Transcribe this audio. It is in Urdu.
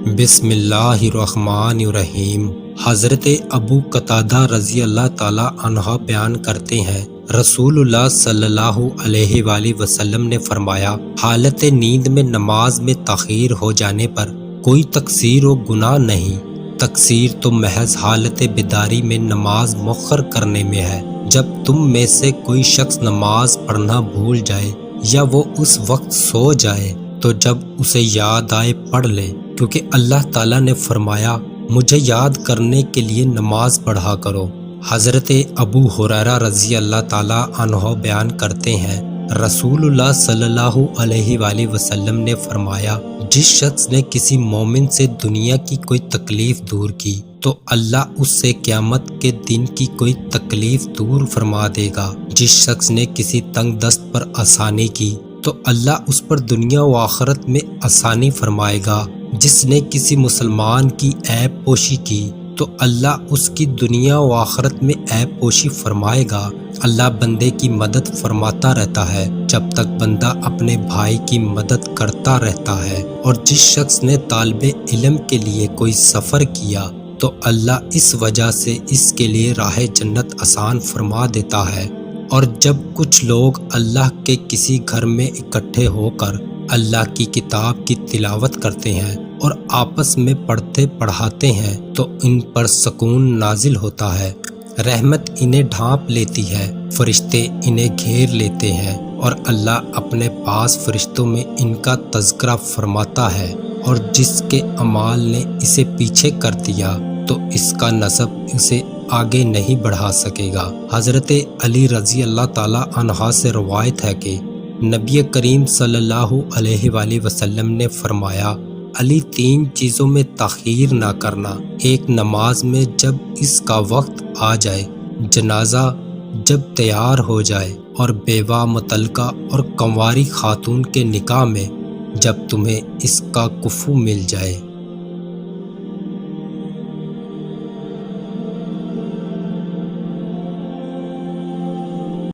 بسم اللہ الرحمن الرحیم۔ حضرت ابو قتادہ رضی اللہ تعالی عنہ بیان کرتے ہیں، رسول اللہ صلی اللہ علیہ وآلہ وسلم نے فرمایا، حالت نیند میں نماز میں تاخیر ہو جانے پر کوئی تقصیر و گناہ نہیں، تقصیر تو محض حالت بیداری میں نماز مؤخر کرنے میں ہے۔ جب تم میں سے کوئی شخص نماز پڑھنا بھول جائے یا وہ اس وقت سو جائے تو جب اسے یاد آئے پڑھ لے، کیونکہ اللہ تعالیٰ نے فرمایا، مجھے یاد کرنے کے لیے نماز پڑھا کرو۔ حضرت ابو ہریرہ رضی اللہ تعالیٰ عنہ بیان کرتے ہیں، رسول اللہ صلی اللہ علیہ وآلہ وسلم نے فرمایا، جس شخص نے کسی مومن سے دنیا کی کوئی تکلیف دور کی تو اللہ اس سے قیامت کے دن کی کوئی تکلیف دور فرما دے گا۔ جس شخص نے کسی تنگ دست پر آسانی کی تو اللہ اس پر دنیا و آخرت میں آسانی فرمائے گا۔ جس نے کسی مسلمان کی عیب پوشی کی تو اللہ اس کی دنیا و آخرت میں عیب پوشی فرمائے گا۔ اللہ بندے کی مدد فرماتا رہتا ہے جب تک بندہ اپنے بھائی کی مدد کرتا رہتا ہے، اور جس شخص نے طالب علم کے لیے کوئی سفر کیا تو اللہ اس وجہ سے اس کے لیے راہ جنت آسان فرما دیتا ہے۔ اور جب کچھ لوگ اللہ کے کسی گھر میں اکٹھے ہو کر اللہ کی کتاب کی تلاوت کرتے ہیں اور آپس میں پڑھتے پڑھاتے ہیں تو ان پر سکون نازل ہوتا ہے، رحمت انہیں ڈھانپ لیتی ہے، فرشتے انہیں گھیر لیتے ہیں، اور اللہ اپنے پاس فرشتوں میں ان کا تذکرہ فرماتا ہے، اور جس کے اعمال نے اسے پیچھے کر دیا تو اس کا نسب اسے آگے نہیں بڑھا سکے گا۔ حضرت علی رضی اللہ تعالی عنہ سے روایت ہے کہ نبی کریم صلی اللہ علیہ وآلہ وسلم نے فرمایا، علی تین چیزوں میں تاخیر نہ کرنا، ایک نماز میں جب اس کا وقت آ جائے، جنازہ جب تیار ہو جائے، اور بیوہ مطلقہ اور کنواری خاتون کے نکاح میں جب تمہیں اس کا کفو مل جائے۔